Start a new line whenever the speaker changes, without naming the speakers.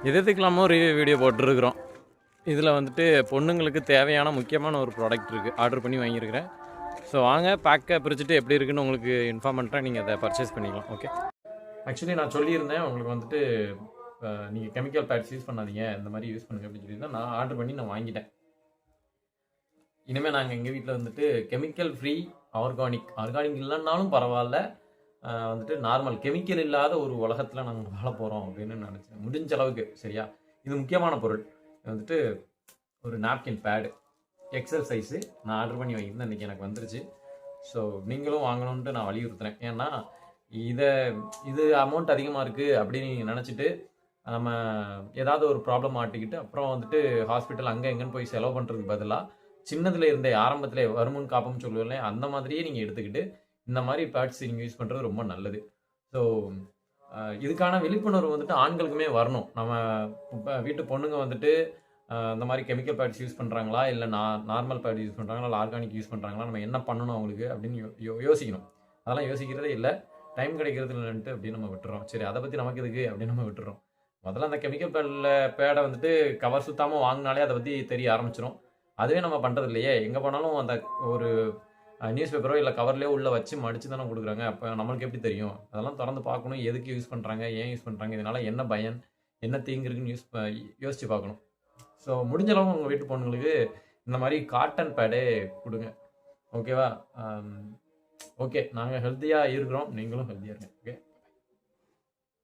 எதுக்கெல்லாமோ review video போட்டுருக்குறோம். இதில் வந்துட்டு பொண்ணுங்களுக்கு தேவையான முக்கியமான ஒரு ப்ராடக்ட் இருக்குது, ஆர்டர் பண்ணி வாங்கியிருக்கிறேன். ஸோ வாங்க பேக்கை பிரிச்சுட்டு எப்படி இருக்குன்னு உங்களுக்கு இன்ஃபார்ம் பண்ணுறேன். நீங்கள் அதை பர்ச்சேஸ் பண்ணிக்கலாம். ஓகே, ஆக்சுவலி நான் சொல்லியிருந்தேன் உங்களுக்கு வந்துட்டு நீங்கள் கெமிக்கல் பேட்ஸ் யூஸ் பண்ணாதீங்க, இந்த மாதிரி யூஸ் பண்ணுங்க அப்படின்னு சொல்லியிருந்தேன். நான் ஆர்டர் பண்ணி நான் வாங்கிட்டேன். இனிமேல் நாங்கள் எங்கள் வீட்டில் வந்துட்டு கெமிக்கல் ஃப்ரீ ஆர்கானிக் இல்லைன்னாலும் பரவாயில்ல, வந்துட்டு நார்மல் கெமிக்கல் இல்லாத ஒரு உலகத்தில் நாங்கள் வாழ போகிறோம் அப்படின்னு நினச்சேன். முடிஞ்ச அளவுக்கு சரியா. இது முக்கியமான பொருள் வந்துட்டு ஒரு நாப்கின் பேடு எக்ஸல் சைஸு நான் ஆர்டர் பண்ணி வாங்கியிருந்தேன். இன்றைக்கி எனக்கு வந்துருச்சு. ஸோ நீங்களும் வாங்கணுன்ட்டு நான் வலியுறுத்துறேன். ஏன்னா இது அமௌண்ட் அதிகமாக இருக்குது அப்படின்னு நீங்கள் நினச்சிட்டு நம்ம ஏதாவது ஒரு ப்ராப்ளம் மாட்டிக்கிட்டு அப்புறம் வந்துட்டு ஹாஸ்பிட்டல் அங்கே எங்கேன்னு போய் செலவு பண்ணுறதுக்கு பதிலாக சின்னதுல இருந்தே ஆரம்பத்திலே வருமுன் காப்போம்னு சொல்லுவோம்ல, அந்த மாதிரியே நீங்கள் எடுத்துக்கிட்டு இந்த மாதிரி பேட்ஸ் நீங்கள் யூஸ் பண்ணுறது ரொம்ப நல்லது. ஸோ இதுக்கான விழிப்புணர்வு வந்துட்டு ஆண்களுக்குமே வரணும். நம்ம வீட்டு பொண்ணுங்க வந்துட்டு இந்த மாதிரி கெமிக்கல் பேட்ஸ் யூஸ் பண்ணுறாங்களா, இல்லை நார்மல் பேட் யூஸ் பண்ணுறாங்களா, இல்லை ஆர்கானிக் யூஸ் பண்ணுறாங்களா, நம்ம என்ன பண்ணணும் அவங்களுக்கு அப்படின்னு யோசிக்கணும். அதெல்லாம் யோசிக்கிறதே இல்லை, டைம் கிடைக்கிறது இல்லைன்ட்டு அப்படின்னு நம்ம விட்டுறோம். சரி, அதை பற்றி நமக்கு எதுக்கு அப்படின்னு நம்ம விட்டுறோம். முதல்ல அந்த கெமிக்கல் பேடை வந்துட்டு கவர் சுத்தாமல் வாங்கினாலே அதை பற்றி தெரிய ஆரம்பிச்சிடும். அதுவே நம்ம பண்ணுறது இல்லையே. எங்கே போனாலும் அந்த ஒரு நியூஸ் பேப்பரோ இல்லை கவர்லேயோ உள்ளே வச்சு மடித்து தானே கொடுக்குறாங்க. அப்போ நம்மளுக்கு எப்படி தெரியும்? அதெல்லாம் திறந்து பார்க்கணும். எதுக்கு யூஸ் பண்ணுறாங்க, ஏன் யூஸ் பண்ணுறாங்க, இதனால் என்ன பயன், என்ன தீங்கு இருக்குன்னு யோசித்து பார்க்கணும். ஸோ முடிஞ்ச அளவு உங்கள் வீட்டு பொண்ணுங்களுக்கு இந்த மாதிரி காட்டன் பேடே கொடுங்க. ஓகேவா? ஓகே, நாங்கள் ஹெல்த்தியாக இருக்கிறோம், நீங்களும் ஹெல்த்தியாக இருங்க. ஓகே.